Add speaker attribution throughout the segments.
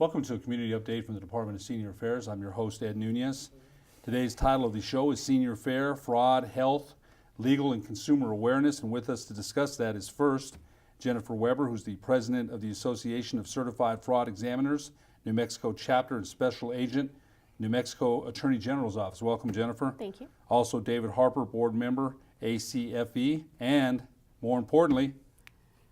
Speaker 1: Welcome to a community update from the Department of Senior Affairs. I'm your host, Ed Nunez. Today's title of the show is Senior Fair, Fraud, Health, Legal, and Consumer Awareness. And with us to discuss that is first Jennifer Weber, who's the president of the Association of Certified Fraud Examiners, New Mexico Chapter and Special Agent, New Mexico Attorney General's Office. Welcome, Jennifer.
Speaker 2: Thank you. Also
Speaker 1: David Harper, board member, ACFE, and more importantly,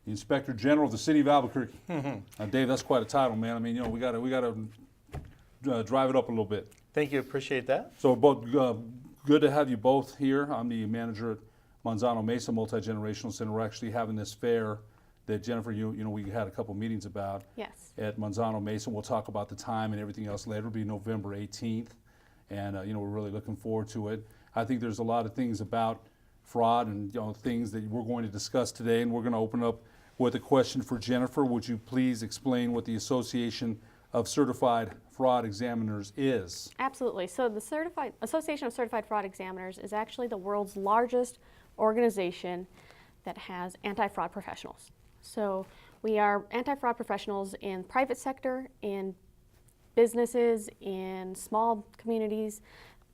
Speaker 1: the Inspector General of the City of Albuquerque. Now, Dave, that's quite a title, man. I mean, you know, we got to drive it up a little bit.
Speaker 3: Thank you. Appreciate that.
Speaker 1: So, both good to have you both here. I'm the manager at Manzano Mesa Multi-Generational Center. We're actually having this fair that Jennifer, you know, we had a couple meetings about.
Speaker 2: Yes.
Speaker 1: At Manzano Mesa. We'll talk about the time and everything else later. It'll be November 18th, and you know, we're really looking forward to it. I think there's a lot of things about fraud and, you know, things that we're going to discuss today, and we're going to open up with a question for Jennifer. Would you please explain what the Association of Certified Fraud Examiners is?
Speaker 2: Absolutely. So the Association of Certified Fraud Examiners is actually the world's largest organization that has anti-fraud professionals. So we are anti-fraud professionals in private sector, in businesses, in small communities,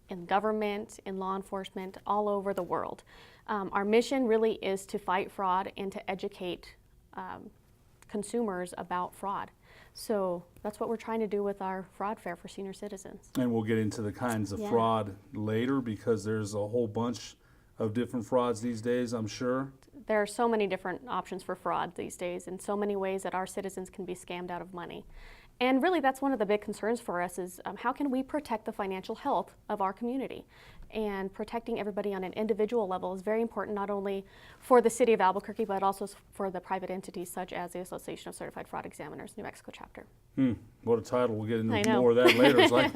Speaker 2: in government, in law enforcement, all over the world. Our mission really is to fight fraud and to educate consumers about fraud. So that's what we're trying to do with our fraud fair for senior citizens.
Speaker 1: And we'll get into the kinds of fraud later, because there's a whole bunch of different frauds these days, I'm sure.
Speaker 2: There are so many different options for fraud these days, and so many ways that our citizens can be scammed out of money. And really, that's one of the big concerns for us is how can we protect the financial health of our community? And protecting everybody on an individual level is very important, not only for the city of Albuquerque, but also for the private entities such as the Association of Certified Fraud Examiners, New Mexico Chapter.
Speaker 1: What a title. We'll get into more of that later. It's like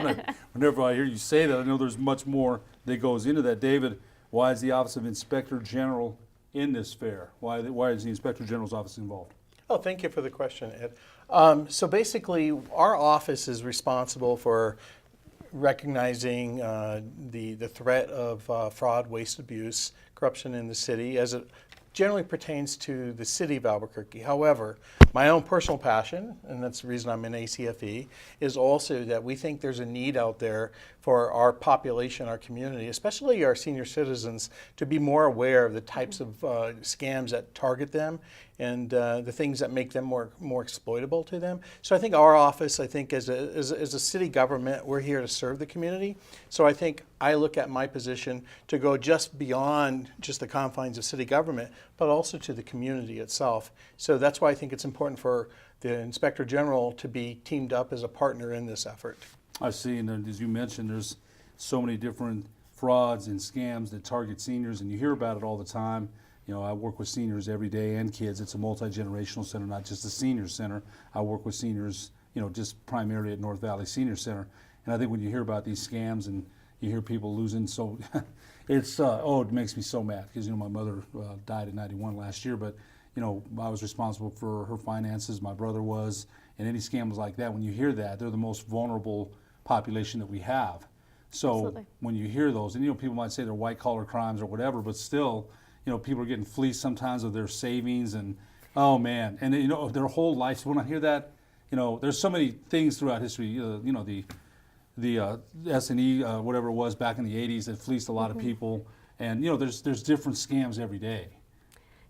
Speaker 1: whenever I hear you say that, I know there's much more that goes into that. David, why is the Office of Inspector General in this fair? Why is the Inspector General's office involved?
Speaker 3: Oh, thank you for the question, Ed. So basically, our office is responsible for recognizing the threat of fraud, waste, abuse, corruption in the city as it generally pertains to the city of Albuquerque. However, my own personal passion, and that's the reason I'm in ACFE, is also that we think there's a need out there for our population, our community, especially our senior citizens, to be more aware of the types of scams that target them and the things that make them more exploitable to them. So I think our office, as a city government, we're here to serve the community. So I think I look at my position to go just beyond just the confines of city government, but also to the community itself. So that's why I think it's important for the Inspector General to be teamed up as a partner in this effort.
Speaker 1: I see, and as you mentioned, there's so many different frauds and scams that target seniors, and you hear about it all the time. You know, I work with seniors every day and kids. It's a multi-generational center, not just a senior center. I work with seniors, you know, just primarily at North Valley Senior Center. And I think when you hear about these scams and you hear people losing, so it's, it makes me so mad, because, you know, my mother died at 91 last year, but, you know, I was responsible for her finances, my brother was, and any scams like that, when you hear that, they're the most vulnerable population that we have. So
Speaker 2: Absolutely.
Speaker 1: When you hear those, and, you know, people might say they're white-collar crimes or whatever, but still, you know, people are getting fleeced sometimes of their savings, and oh man, and you know, their whole life. When I hear that, you know, there's so many things throughout history. You know, the S&E, whatever it was back in the 80s, that fleeced a lot of people, and you know, there's different scams every day.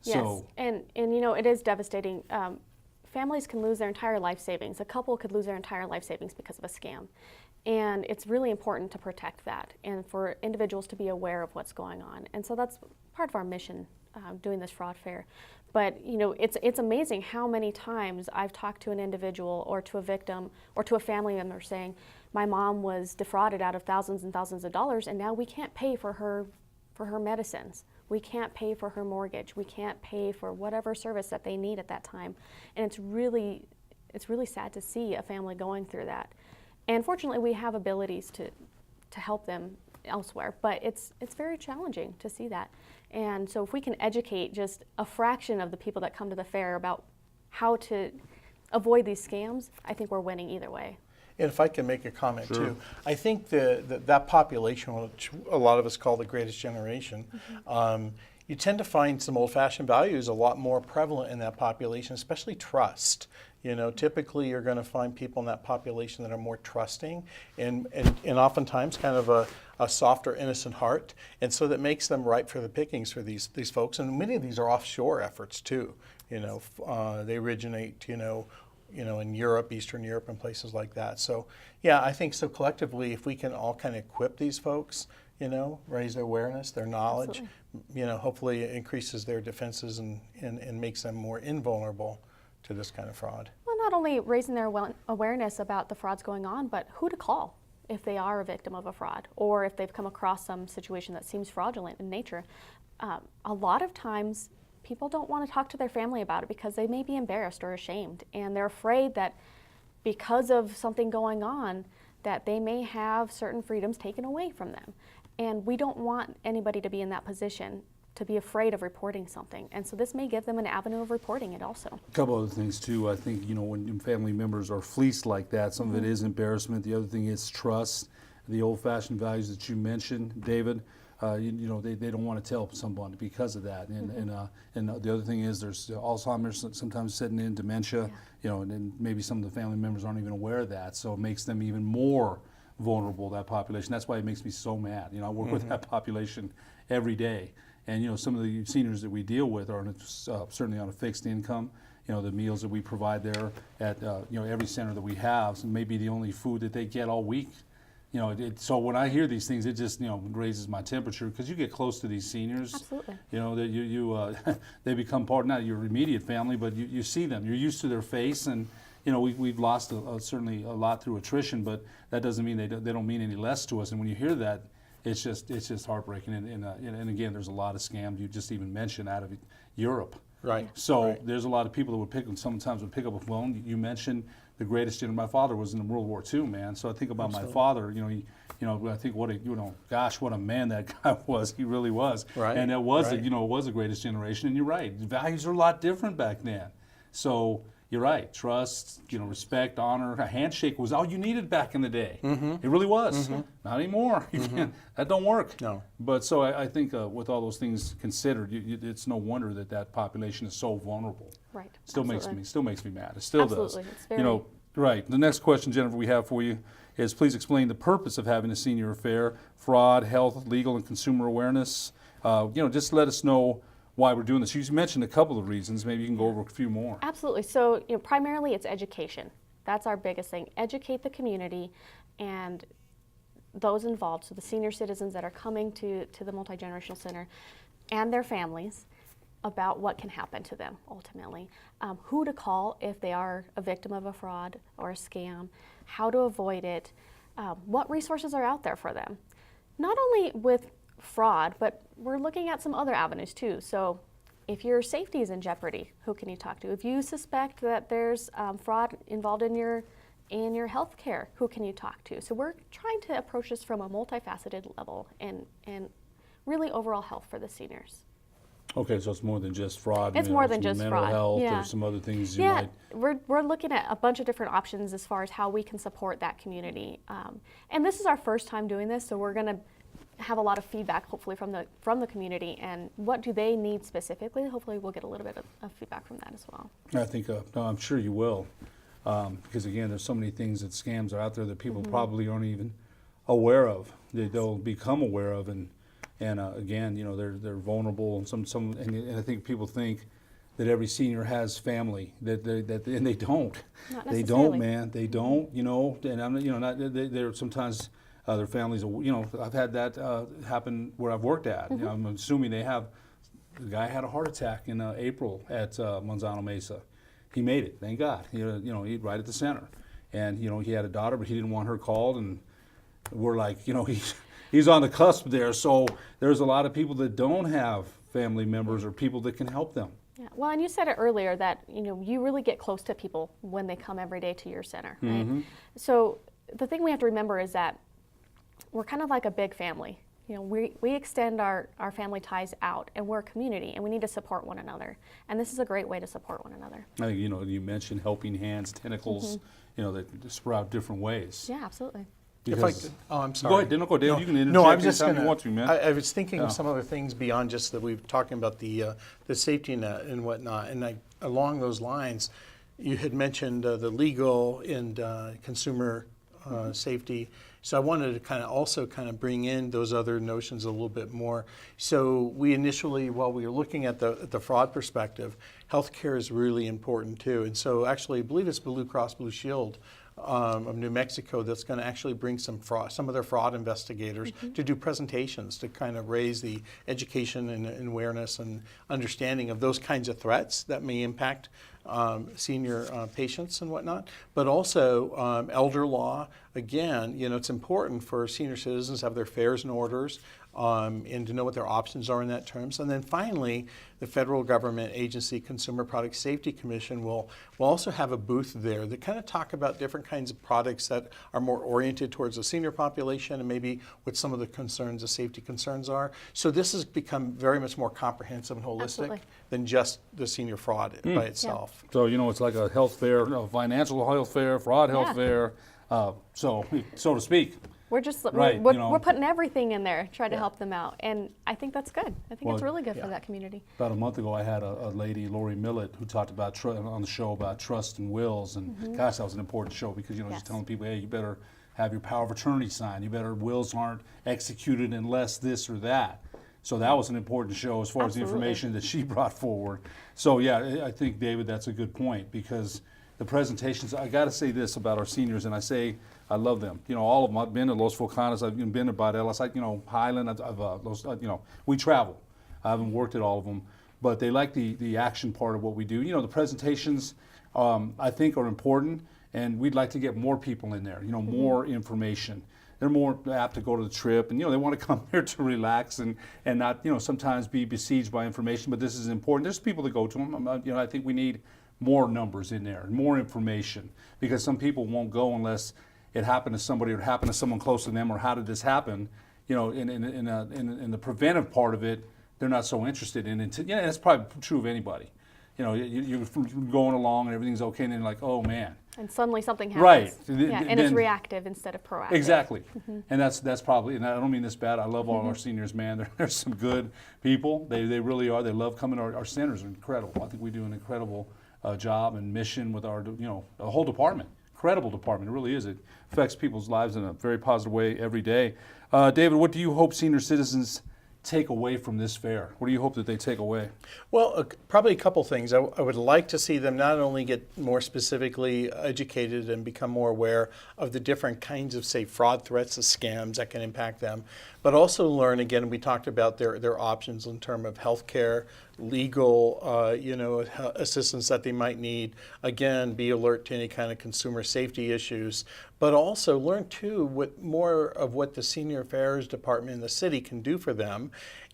Speaker 2: Yes,
Speaker 1: So,
Speaker 2: and you know, it is devastating. Families can lose their entire life savings. A couple could lose their entire life savings because of a scam. And it's really important to protect that and for individuals to be aware of what's going on. And so that's part of our mission doing this fraud fair. But you know, it's amazing how many times I've talked to an individual or to a victim or to a family member saying, my mom was defrauded out of thousands and thousands of dollars, and now we can't pay for her medicines. We can't pay for her mortgage. We can't pay for whatever service that they need at that time. And it's really sad to see a family going through that. And fortunately, we have abilities to help them elsewhere, but it's very challenging to see that. And so if we can educate just a fraction of the people that come to the fair about how to avoid these scams, I think we're winning either way.
Speaker 3: And if I can make a comment too, I think that population, which a lot of us call the greatest generation, you tend to find some old-fashioned values a lot more prevalent in that population, especially trust. You know, typically you're going to find people in that population that are more trusting and oftentimes kind of a softer, innocent heart. And so that makes them ripe for the pickings for these folks. And many of these are offshore efforts too. You know, they originate, you know, in Europe, Eastern Europe and places like that. So yeah, I think so collectively, if we can all kind of equip these folks, you know, raise their awareness, their knowledge, you know, hopefully it increases their defenses and makes them more invulnerable to this kind of fraud.
Speaker 2: Well, not only raising their awareness about the frauds going on, but who to call if they are a victim of a fraud or if they've come across some situation that seems fraudulent in nature. A lot of times people don't want to talk to their family about it because they may be embarrassed or ashamed, and they're afraid that because of something going on that they may have certain freedoms taken away from them. And we don't want anybody to be in that position to be afraid of reporting something. And so this may give them an avenue of reporting it also.
Speaker 1: A couple other things too. I think, you know, when family members are fleeced like that, some of it is embarrassment. The other thing is trust. The old-fashioned values that you mentioned, David, you know, they don't want to tell someone because of that. And the other thing is there's Alzheimer's sometimes setting in, dementia, you know, and then maybe some of the family members aren't even aware of that. So it makes them even more vulnerable, that population. That's why it makes me so mad. You know, I work with that population every day. And, you know, some of the seniors that we deal with are certainly on a fixed income. You know, the meals that we provide there at, you know, every center that we have, so maybe the only food that they get all week. You know, so when I hear these things, it just, you know, raises my temperature because you get close to these seniors.
Speaker 2: Absolutely.
Speaker 1: You know, that they become part, not your immediate family, but you see them. You're used to their face, and, you know, we've lost certainly a lot through attrition, but that doesn't mean they don't mean any less to us. And when you hear that, it's just heartbreaking. And again, there's a lot of scams you just even mentioned out of Europe. Right. So there's a lot of people that sometimes would pick up a phone. You mentioned the greatest general. My father was in World War II, man. So I think about my father. You know, I think gosh, what a man that guy was. He really was. Right. And it was, it was the greatest generation. And you're right. The values are a lot different back then. So you're right. Trust, respect, honor. A handshake was all you needed back in the day. It really was. Not anymore. That don't work. No. But so I think with all those things considered, it's no wonder that population is so vulnerable.
Speaker 2: Right.
Speaker 1: Still makes me mad. It still does.
Speaker 2: It's very...
Speaker 1: Right. The next question, Jennifer, we have for you is please explain the purpose of having a senior affair: fraud, health, legal, and consumer awareness. Just let us know why we're doing this. You mentioned a couple of reasons. Maybe you can go over a few more.
Speaker 2: Absolutely. So, primarily it's education. That's our biggest thing. Educate the community and those involved, so the senior citizens that are coming to the Multi-Generational Center and their families about what can happen to them ultimately. Who to call if they are a victim of a fraud or a scam, how to avoid it, what resources are out there for them. Not only with fraud, but we're looking at some other avenues too. So if your safety is in jeopardy, who can you talk to? If you suspect that there's fraud involved in your health care, who can you talk to? So we're trying to approach this from a multifaceted level and really overall health for the seniors.
Speaker 1: Okay, so it's more than just fraud.
Speaker 2: It's more than just
Speaker 1: mental
Speaker 2: fraud.
Speaker 1: Health,
Speaker 2: yeah.
Speaker 1: Or some other things you might.
Speaker 2: We're looking at a bunch of different options as far as how we can support that community. And this is our first time doing this, so we're going to have a lot of feedback, hopefully, from the community, and what do they need specifically. Hopefully we'll get a little bit of feedback from that as well.
Speaker 1: I think, I'm sure you will, because again, there's so many things that scams are out there that people probably aren't even aware of. They'll become aware of, and again, they're vulnerable, and I think people think that every senior has family, and they don't.
Speaker 2: Not
Speaker 1: they don't, man. They don't. And I'm they're sometimes. Their families, I've had that happen where I've worked at. I'm assuming the guy had a heart attack in April at Manzano, Mesa. He made it, thank God. He right at the center, and he had a daughter, but he didn't want her called, and we're like, he's on the cusp there. So there's a lot of people that don't have family members or people that can help them.
Speaker 2: Yeah. Well, and you said it earlier that you really get close to people when they come every day to your center, right? So the thing we have to remember is that we're kind of like a big family. We extend our family ties out, and we're a community, and we need to support one another. And this is a great way to support one another.
Speaker 1: I think, you mentioned helping hands, tentacles, that sprout different ways.
Speaker 2: Yeah, absolutely.
Speaker 3: If I
Speaker 1: Because
Speaker 3: could, oh, I'm sorry.
Speaker 1: go ahead, no, Dave. You can interject
Speaker 3: No, I'm just
Speaker 1: anytime
Speaker 3: gonna,
Speaker 1: you want to, man.
Speaker 3: I was thinking
Speaker 1: Yeah.
Speaker 3: of some other things beyond just that we were talking about the safety net and whatnot. And along those lines, you had mentioned the legal and consumer safety. So I wanted to also bring in those other notions a little bit more. So we initially, while we were looking at the fraud perspective, healthcare is really important too. And so actually, I believe it's Blue Cross Blue Shield of New Mexico that's going to actually bring some of their fraud investigators to do presentations to kind of raise the education and awareness and understanding of those kinds of threats that may impact senior patients and whatnot, but also elder law. Again, it's important for senior citizens to have their affairs and orders and to know what their options are in that terms. And then finally, the federal government agency Consumer Product Safety Commission will also have a booth there that kind of talk about different kinds of products that are more oriented towards the senior population and maybe what some of the concerns, the safety concerns are. So this has become very much more comprehensive and holistic
Speaker 2: Absolutely.
Speaker 3: than just the senior fraud by itself.
Speaker 1: So, it's like a health fair, financial health fair, fraud health
Speaker 2: Yeah.
Speaker 1: fair, so to speak.
Speaker 2: We're just
Speaker 1: Right,
Speaker 2: we're putting everything in there, trying to
Speaker 3: Yeah.
Speaker 2: help them out, and I think that's good. I think it's
Speaker 1: Well,
Speaker 2: really good for
Speaker 3: yeah.
Speaker 2: that community.
Speaker 1: About a month ago, I had a lady, Lori Millett, who talked about on the show about trust and wills, and gosh, that was an important show because
Speaker 2: Yes.
Speaker 1: just telling people, hey, you better have your power of attorney signed. You better wills aren't executed unless this or that. So that was an important show as far as the
Speaker 2: Absolutely.
Speaker 1: information that she brought forward. So yeah, I think David, that's a good point because the presentations. I got to say this about our seniors, and I love them. All of them. I've been to Los Volcanos. I've been to Bad Ellis. Highland. We travel. I haven't worked at all of them, but they like the action part of what we do. The presentations I think are important, and we'd like to get more people in there. More information. They're more apt to go to the trip, and they want to come here to relax and not sometimes be besieged by information. But this is important. There's people that go to them. I think we need more numbers in there, more information, because some people won't go unless it happened to somebody or it happened to someone close to them, or how did this happen? In the preventive part of it, they're not so interested in it. That's probably true of anybody. You're going along and everything's okay, and then like, oh man.
Speaker 2: And suddenly something happens.
Speaker 1: Right.
Speaker 2: Yeah, and it's
Speaker 1: Then-
Speaker 2: reactive instead of proactive.
Speaker 1: Exactly. And that's probably, and I don't mean this bad, I love all our seniors, man. There's some good people. They really are. They love coming. Our centers are incredible. I think we do an incredible job and mission with our, a whole department. Incredible department. It really is. It affects people's lives in a very positive way every day. David, what do you hope senior citizens take away from this fair? What do you hope that they take away?
Speaker 3: Well, probably a couple things. I would like to see them not only get more specifically educated and become more aware of the different kinds of, say, fraud threats, the scams that can impact them, but also learn, again, we talked about their options in terms of healthcare, legal, assistance that they might need. Again, be alert to any kind of consumer safety issues, but also learn too more of what the Senior Affairs Department in the city can do for them,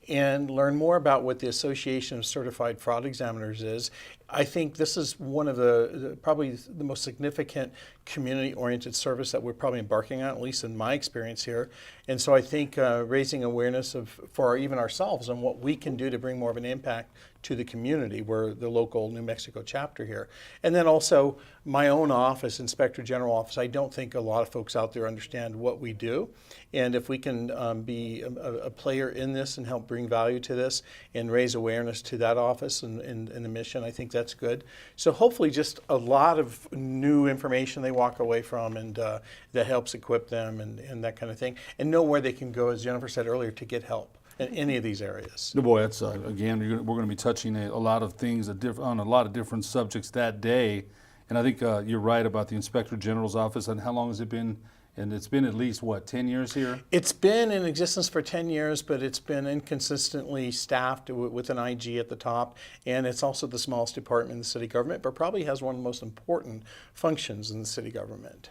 Speaker 3: and learn more about what the Association of Certified Fraud Examiners is. I think this is one of probably the most significant community-oriented service that we're probably embarking on, at least in my experience here. And so I think raising awareness for even ourselves and what we can do to bring more of an impact to the community. We're the local New Mexico chapter here. And then also my own office, Inspector General Office, I don't think a lot of folks out there understand what we do. And if we can be a player in this and help bring value to this and raise awareness to that office and the mission, I think that's good. So hopefully just a lot of new information they walk away from, and that helps equip them and that kind of thing. And know where they can go, as Jennifer said earlier, to get help in any of these areas.
Speaker 1: Boy, that's again, we're going to be touching a lot of things on a lot of different subjects that day. And I think you're right about the Inspector General's office. And how long has it been? And it's been at least, 10 years here?
Speaker 3: It's been in existence for 10 years, but it's been inconsistently staffed with an IG at the top. And it's also the smallest department in the city government, but probably has one of the most important functions in the city government.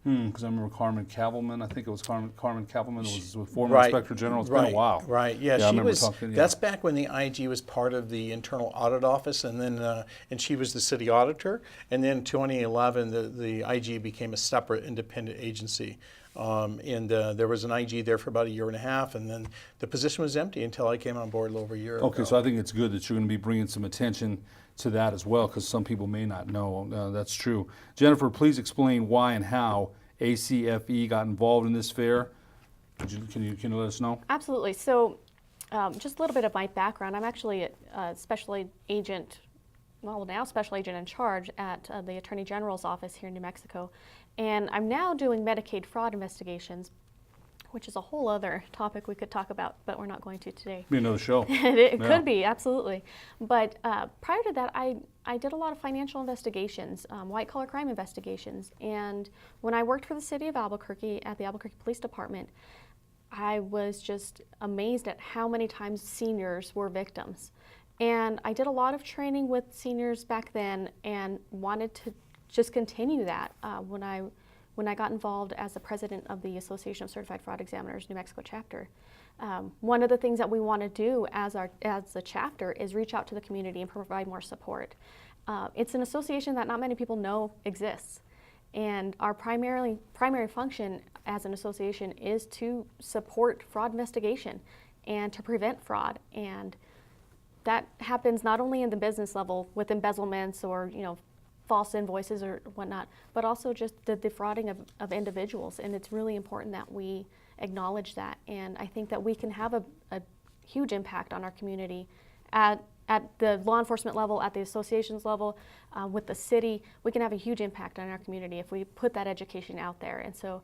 Speaker 1: Because I remember Carmen Cavalman. I think it was Carmen Cavalman was the former
Speaker 3: Right.
Speaker 1: Inspector General. It's
Speaker 3: Right.
Speaker 1: been a while.
Speaker 3: Right. Yeah,
Speaker 1: I
Speaker 3: she
Speaker 1: remember
Speaker 3: was.
Speaker 1: talking. Yeah.
Speaker 3: That's back when the IG was part of the Internal Audit Office, and then and she was the city auditor. And then 2011, the IG became a separate independent agency. And there was an IG there for about a year and a half, and then the position was empty until I came on board a little over a year
Speaker 1: Okay,
Speaker 3: ago.
Speaker 1: so I think it's good that you're going to be bringing some attention to that as well, because some people may not know. That's true. Jennifer, please explain why and how ACFE got involved in this fair. Can you let us know?
Speaker 2: Absolutely. So just a little bit of my background. I'm actually a special agent, well, now special agent in charge at the Attorney General's office here in New Mexico. And I'm now doing Medicaid fraud investigations, which is a whole other topic we could talk about, but we're not going to today.
Speaker 1: Be another show.
Speaker 2: It could be, absolutely. But prior to that, I did a lot of financial investigations, white-collar crime investigations. And when I worked for the city of Albuquerque at the Albuquerque Police Department, I was just amazed at how many times seniors were victims. And I did a lot of training with seniors back then and wanted to just continue that when I got involved as the president of the Association of Certified Fraud Examiners New Mexico chapter. One of the things that we want to do as the chapter is reach out to the community and provide more support. It's an association that not many people know exists. And our primary function as an association is to support fraud investigation and to prevent fraud. And that happens not only in the business level with embezzlements or false invoices or whatnot, but also just the defrauding of individuals. And it's really important that we acknowledge that. And I think that we can have a huge impact on our community at the law enforcement level, at the associations level, with the city. We can have a huge impact on our community if we put that education out there. And so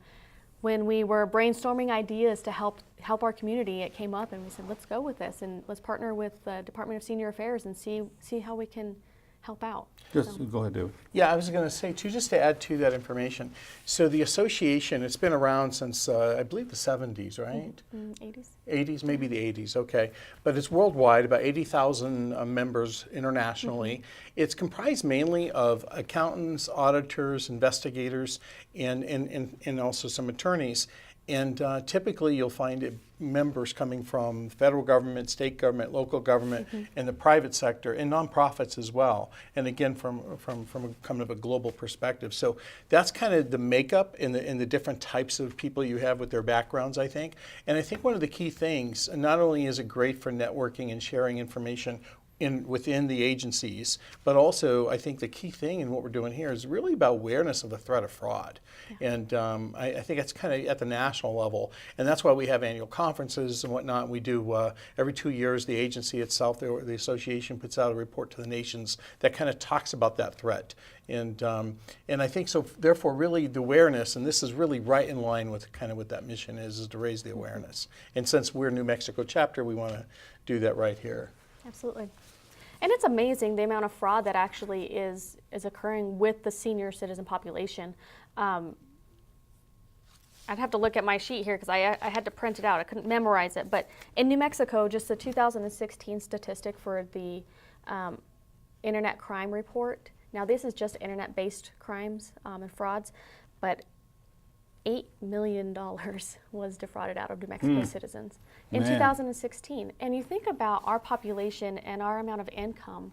Speaker 2: when we were brainstorming ideas to help our community, it came up and we said, let's go with this and let's partner with the Department of Senior Affairs and see how we can help out.
Speaker 1: Just go ahead, David.
Speaker 3: Yeah, I was going to say too, just to add to that information. So the association, it's been around since I believe the 70s, right?
Speaker 2: 80s.
Speaker 3: 80s, maybe the 80s, okay. But it's worldwide, about 80,000 members internationally. It's comprised mainly of accountants, auditors, investigators, and also some attorneys. And typically you'll find members coming from federal government, state government, local government, and the private sector, and nonprofits as well. And again, from a kind of a global perspective. So that's kind of the makeup and the different types of people you have with their backgrounds, I think. And I think one of the key things, not only is it great for networking and sharing information within the agencies, but also I think the key thing in what we're doing here is really about awareness of the threat of fraud. Yeah. And I think it's kind of at the national level, and that's why we have annual conferences and whatnot. We do every 2 years, the agency itself, the association puts out a report to the nations that kind of talks about that threat. And I think so, therefore, really the awareness, and this is really right in line with kind of what that mission is to raise the awareness. And since we're a New Mexico chapter, we want to do that right here.
Speaker 2: Absolutely. And it's amazing the amount of fraud that actually is occurring with the senior citizen population. I'd have to look at my sheet here because I had to print it out. I couldn't memorize it. But in New Mexico, just the 2016 statistic for the Internet Crime Report. Now, this is just internet-based crimes and frauds, but $8 million was defrauded out of New Mexico citizens in 2016. And you think about our population and our amount of income,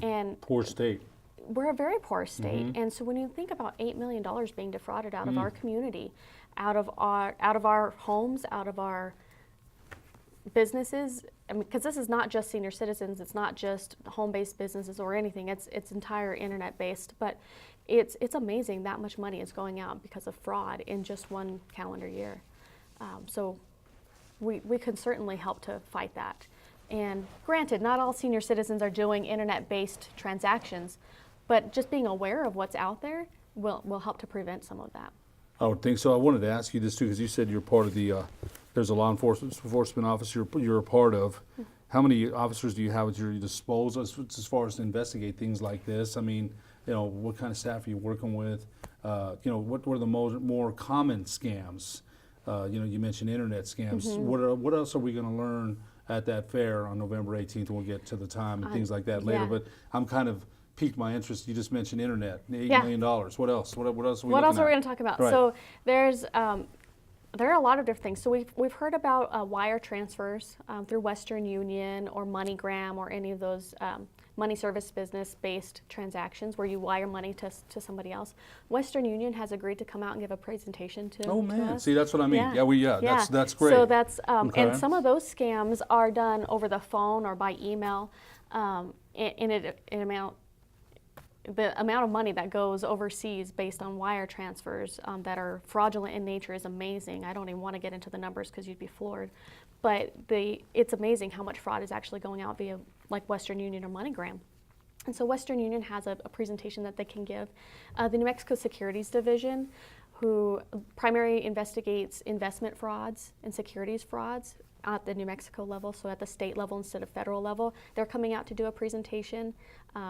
Speaker 2: and
Speaker 1: poor state.
Speaker 2: We're a very poor state. And so when you think about $8 million being defrauded out of our community, out of our homes, out of our businesses, I mean, because this is not just senior citizens, it's not just home-based businesses or anything, it's entire internet-based, but it's amazing that much money is going out because of fraud in just one calendar year. So we can certainly help to fight that. And granted, not all senior citizens are doing internet-based transactions, but just being aware of what's out there will help to prevent some of that.
Speaker 1: I would think so. I wanted to ask you this too, because you said you're part of the, there's a law enforcement office you're a part of. How many officers do you have at your disposal as far as to investigate things like this? I mean, what kind of staff are you working with? What are the more common scams? You mentioned internet scams. What else are we going to learn at that fair on November 18th? We'll get to the time and things like that later.
Speaker 2: Yeah.
Speaker 1: But I'm kind of piqued my interest. You just mentioned internet, $8 million. What else? What else are we
Speaker 2: What else
Speaker 1: looking
Speaker 2: are we
Speaker 1: at?
Speaker 2: going to talk about?
Speaker 1: Right.
Speaker 2: So there are a lot of different things. So we've heard about wire transfers through Western Union or MoneyGram or any of those money service business-based transactions where you wire money to somebody else. Western Union has agreed to come out and give a presentation to
Speaker 1: Oh man,
Speaker 2: us.
Speaker 1: see that's what I mean.
Speaker 2: Yeah.
Speaker 1: That's great.
Speaker 2: So that's
Speaker 1: Okay.
Speaker 2: and some of those scams are done over the phone or by email in an amount the amount of money that goes overseas based on wire transfers that are fraudulent in nature is amazing. I don't even want to get into the numbers because you'd be floored. But it's amazing how much fraud is actually going out via like Western Union or MoneyGram. And so Western Union has a presentation that they can give. The New Mexico Securities Division, who primarily investigates investment frauds and securities frauds at the New Mexico level, so at the state level instead of federal level, they're coming out to do a presentation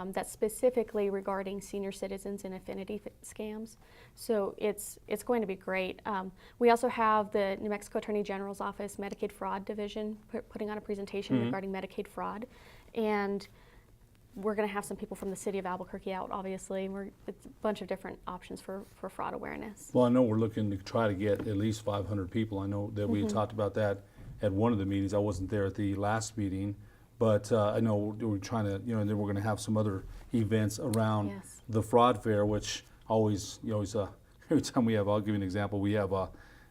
Speaker 2: that's specifically regarding senior citizens and affinity scams. So it's going to be great. We also have the New Mexico Attorney General's Office Medicaid Fraud Division putting on a presentation regarding Medicaid fraud, and we're going to have some people from the city of Albuquerque out, obviously. It's a bunch of different options for fraud awareness.
Speaker 1: Well, I know we're looking to try to get at least 500 people. I know that we had talked about that at one of the meetings. I wasn't there at the last meeting, but I know we're trying to, and then we're going to have some other events around the fraud fair, which always, every time we have, I'll give you an example, we have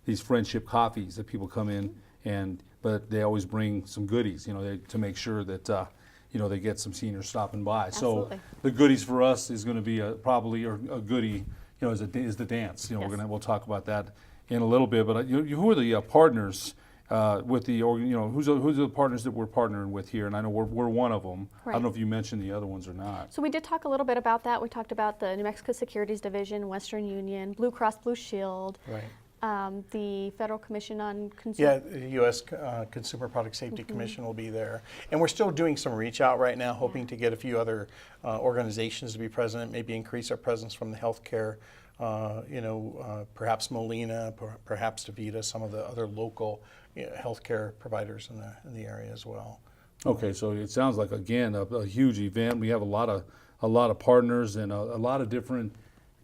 Speaker 1: these friendship coffees that people come in, but they always bring some goodies, to make sure that, they get some seniors stopping by.
Speaker 2: Absolutely.
Speaker 1: So the goodies for us is going to be probably a goodie, is the dance. We'll talk about that in a little bit. But who are the partners with the who's the partners that we're partnering with here? And I know we're one of them.
Speaker 2: Right.
Speaker 1: I don't know if you mentioned the other ones or not.
Speaker 2: So we did talk a little bit about that. We talked about the New Mexico Securities Division, Western Union, Blue Cross Blue Shield.
Speaker 3: Right.
Speaker 2: The Federal Commission on Consumer.
Speaker 3: Yeah, the U.S. Consumer Product Safety Commission will be there. And we're still doing some reach out right now, hoping to get a few other organizations to be present, maybe increase our presence from the healthcare, perhaps Molina, perhaps DaVita, some of the other local healthcare providers in the area as well.
Speaker 1: Okay, so it sounds like, again, a huge event. We have a lot of partners and a lot of different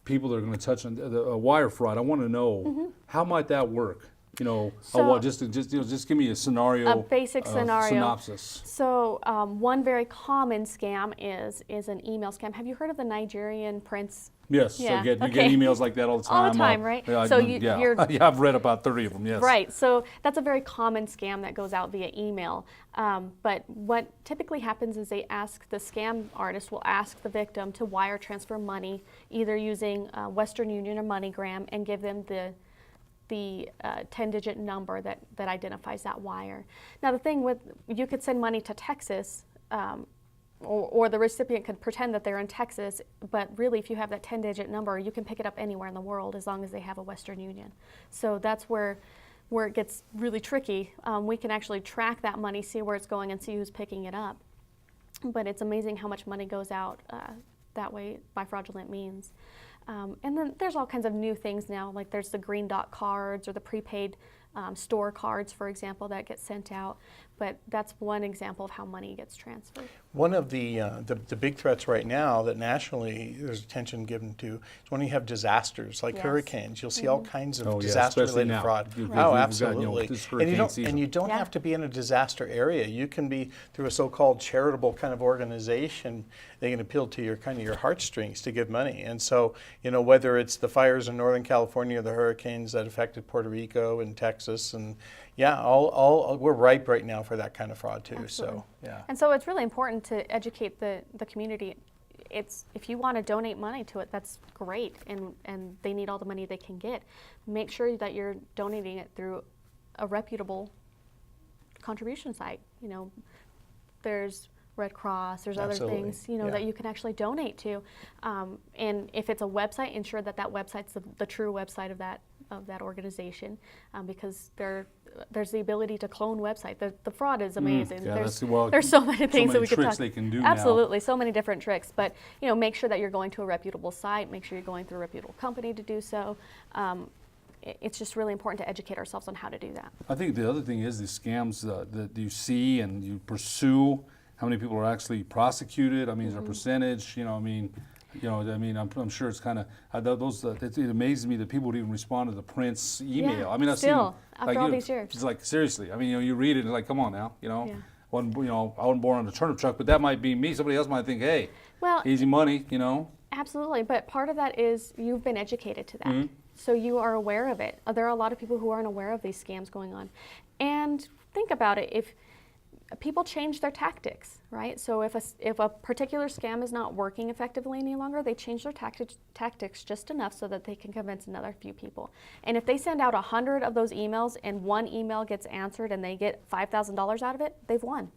Speaker 1: people that are going to touch on the wire fraud. I want to know how might that work? Just give me a scenario.
Speaker 2: A basic scenario.
Speaker 1: Synopsis.
Speaker 2: So one very common scam is an email scam. Have you heard of the Nigerian prince?
Speaker 1: Yes,
Speaker 2: Yeah.
Speaker 1: you get emails like that all the time.
Speaker 2: All the time, right?
Speaker 1: You're I've read about 30 of them, yes.
Speaker 2: Right, so that's a very common scam that goes out via email. But what typically happens is the scam artist will ask the victim to wire transfer money, either using Western Union or MoneyGram, and give them the 10-digit number that identifies that wire. Now the thing you could send money to Texas, or the recipient could pretend that they're in Texas, but really if you have that 10-digit number, you can pick it up anywhere in the world as long as they have a Western Union. So that's where it gets really tricky. We can actually track that money, see where it's going, and see who's picking it up. But it's amazing how much money goes out that way by fraudulent means. And then there's all kinds of new things now, like there's the green dot cards or the prepaid store cards, for example, that get sent out. But that's one example of how money gets transferred.
Speaker 3: One of the big threats right now that nationally there's attention given to is when you have disasters like hurricanes. You'll see all kinds of disaster-related fraud. Absolutely. And you don't have to be in a disaster area. You can be through a so-called charitable kind of organization. They can appeal to your heartstrings to give money. And so, whether it's the fires in Northern California, or the hurricanes that affected Puerto Rico and Texas, and we're ripe right now for that kind of fraud too.
Speaker 2: Absolutely.
Speaker 3: So yeah.
Speaker 2: And so it's really important to educate the community. If you want to donate money to it, that's great, and they need all the money they can get. Make sure that you're donating it through a reputable contribution site. There's Red Cross, there's other things, that you can actually donate to. And if it's a website, ensure that website's the true website of that organization, because there's the ability to clone website. The fraud is amazing. There's so many things that we could talk.
Speaker 1: They can do
Speaker 2: Absolutely, so many different tricks. But make sure that you're going to a reputable site. Make sure you're going through a reputable company to do so. It's just really important to educate ourselves on how to do that.
Speaker 1: I think the other thing is the scams that you see and you pursue. How many people are actually prosecuted? I mean, is there a percentage? I'm sure it's kind of it amazes me that people would even respond to the Prince email.
Speaker 2: Yeah,
Speaker 1: I mean, I've
Speaker 2: still,
Speaker 1: seen
Speaker 2: after all these years.
Speaker 1: It's like, seriously. I mean, you read it and it's like, come on now, I wasn't born on a turnip truck, but that might be me. Somebody else might think, hey, easy money,
Speaker 2: Absolutely, but part of that is you've been educated to that. So you are aware of it. There are a lot of people who aren't aware of these scams going on. And think about it, if people change their tactics, right? So if a particular scam is not working effectively any longer, they change their tactics just enough so that they can convince another few people. And if they send out 100 of those emails and one email gets answered and they get $5,000 out of it, they've won.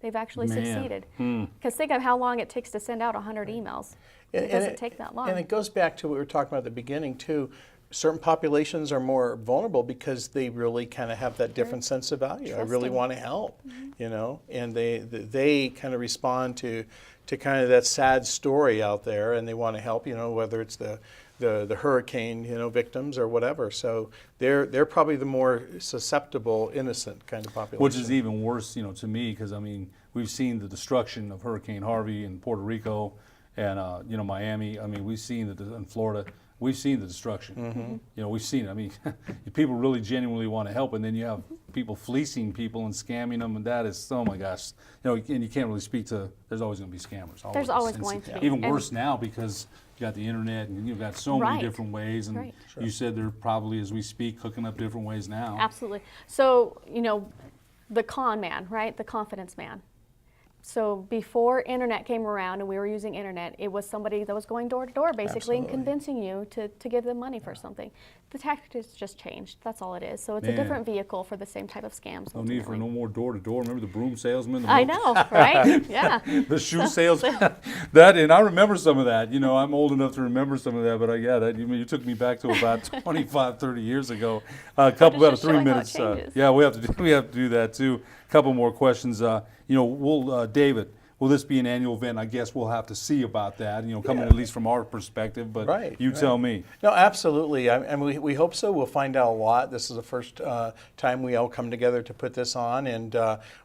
Speaker 2: They've actually succeeded. Because think of how long it takes to send out 100 emails. It doesn't take that long.
Speaker 3: And it goes back to what we were talking about at the beginning too. Certain populations are more vulnerable because they really kind of have that different sense of value. I really
Speaker 2: Trusting.
Speaker 3: want to help, you know, and they kind of respond to kind of that sad story out there, and they want to help, you know, whether it's the hurricane, you know, victims or whatever. So they're probably the more susceptible, innocent kind of population.
Speaker 1: Which is even worse, you know, to me, because I mean, we've seen the destruction of Hurricane Harvey in Puerto Rico and you know, Miami. I mean, we've seen in Florida. We've seen the destruction. You know, we've seen it. I mean, people really genuinely want to help, and then you have people fleecing people and scamming them, and that is, oh my gosh. You know, and you can't really speak to, there's always going to be scammers.
Speaker 2: There's always going to be.
Speaker 1: Even
Speaker 2: And-
Speaker 1: worse now because you got the internet and you've got so many
Speaker 2: Right.
Speaker 1: different ways, and
Speaker 2: Right.
Speaker 1: you said they're probably, as we speak, hooking up different ways now.
Speaker 2: Absolutely. So, you know, the con man, right? The confidence man. So before internet came around and we were using internet, it was somebody that was going door to door basically and
Speaker 3: Absolutely.
Speaker 2: convincing you to give them money for something. The tactics just changed. That's all it is. So it's
Speaker 1: Man.
Speaker 2: a different vehicle for the same type of scams.
Speaker 1: No need for
Speaker 2: ultimately.
Speaker 1: no more door to door. Remember the broom salesman?
Speaker 2: I know, right? Yeah.
Speaker 1: The shoe sales, that, and I remember some of that. You know, I'm old enough to remember some of that, but you took me back to about 25, 30 years ago. A couple,
Speaker 2: But
Speaker 1: about
Speaker 2: it's just
Speaker 1: 3
Speaker 2: showing how it
Speaker 1: minutes.
Speaker 2: changes.
Speaker 1: Yeah, we have to do that too. A couple more questions. You know, we'll David. Will this be an annual event? I guess we'll have to see about that. You know, coming at least from our perspective. But
Speaker 3: Right,
Speaker 1: you
Speaker 3: right.
Speaker 1: tell me.
Speaker 3: No, absolutely. And we hope so. We'll find out a lot. This is the first time we all come together to put this on, and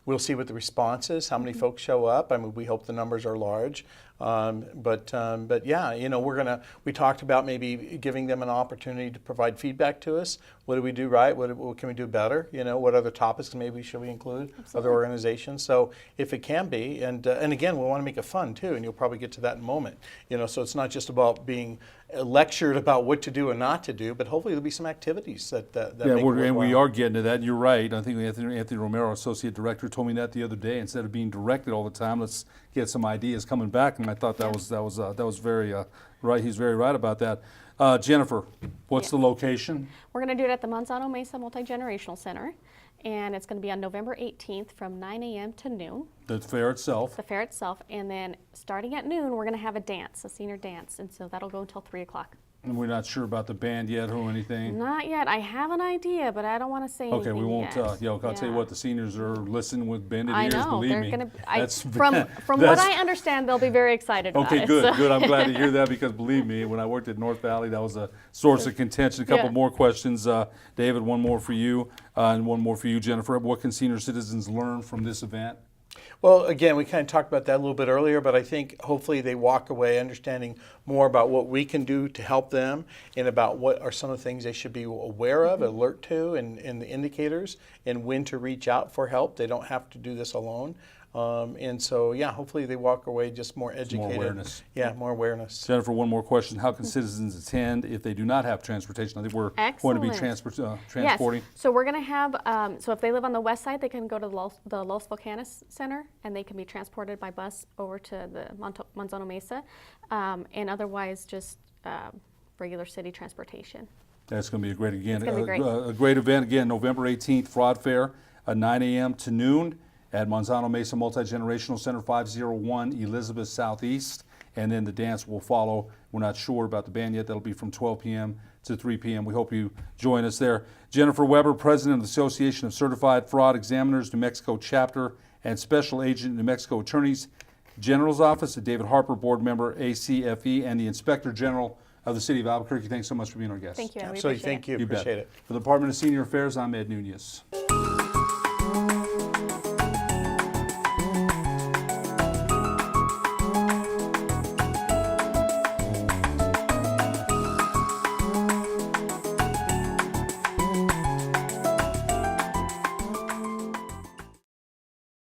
Speaker 3: we'll see what the response is, how many folks show up. I mean, we hope the numbers are large. But yeah, you know, we talked about maybe giving them an opportunity to provide feedback to us. What do we do right? What can we do better? You know, what other topics maybe should we include? Other organizations. So if it can be, and again, we want to make it fun too, and you'll probably get to that in a moment. You know, so it's not just about being lectured about what to do and not to do, but hopefully there'll be some activities that
Speaker 1: Yeah,
Speaker 3: make it
Speaker 1: and we
Speaker 3: worthwhile.
Speaker 1: are getting to that. You're right. I think Anthony Romero, Associate Director, told me that the other day. Instead of being directed all the time, let's get some ideas coming back. And I thought that was very right. He's very right about that. Jennifer, what's the location?
Speaker 2: We're going to do it at the Manzano Mesa Multi-Generational Center, and it's going to be on November 18th from 9 a.m. to noon,
Speaker 1: The fair itself.
Speaker 2: the fair itself. And then starting at noon, we're going to have a dance, a senior dance, and so that'll go until 3 o'clock.
Speaker 1: And we're not sure about the band yet or anything.
Speaker 2: Not yet. I have an idea, but I don't want to say anything
Speaker 1: Okay, we won't.
Speaker 2: yet.
Speaker 1: I'll tell you what. The seniors are listening with bended
Speaker 2: I
Speaker 1: ears.
Speaker 2: know.
Speaker 1: Believe
Speaker 2: They're
Speaker 1: me.
Speaker 2: gonna.
Speaker 1: From
Speaker 2: From what I understand, they'll be very excited about
Speaker 1: Okay,
Speaker 2: it.
Speaker 1: good,
Speaker 2: so-
Speaker 1: good. I'm glad to hear that because believe me, when I worked at North Valley, that was a source of contention. A couple
Speaker 2: Yeah.
Speaker 1: more questions, David. One more for you, and one more for you, Jennifer. What can senior citizens learn from this event?
Speaker 3: Well, again, we kind of talked about that a little bit earlier, but I think hopefully they walk away understanding more about what we can do to help them and about what are some of the things they should be aware of, alert to, and the indicators, and when to reach out for help. They don't have to do this alone. And so, yeah, hopefully they walk away just more educated.
Speaker 1: awareness.
Speaker 3: Yeah, more awareness.
Speaker 1: Jennifer, one more question. How can citizens attend if they do not have transportation? I think we're going to be
Speaker 2: Excellent.
Speaker 1: transporting.
Speaker 2: Yes. So we're going to have. So if they live on the west side, they can go to the Los Volcanes Center, and they can be transported by bus over to the Manzano Mesa, and otherwise just regular city transportation.
Speaker 1: That's going to be a great, again,
Speaker 2: It's gonna be great.
Speaker 1: a great event. Again, November 18th, Fraud Fair, 9 a.m. to noon at Manzano Mesa Multi-Generational Center, 501 Elizabeth Southeast. And then the dance will follow. We're not sure about the band yet. That'll be from 12 p.m. to 3 p.m. We hope you join us there. Jennifer Weber, President of the Association of Certified Fraud Examiners, New Mexico Chapter, and Special Agent, New Mexico Attorneys General's Office, and David Harper, Board Member, ACFE, and the Inspector General of the City of Albuquerque. Thanks so much for being our guest.
Speaker 2: Thank you. We
Speaker 3: Absolutely.
Speaker 2: appreciate it.
Speaker 3: Thank you.
Speaker 1: You bet.
Speaker 3: Appreciate it.
Speaker 1: For the Department of Senior Affairs, I'm Ed Nunez.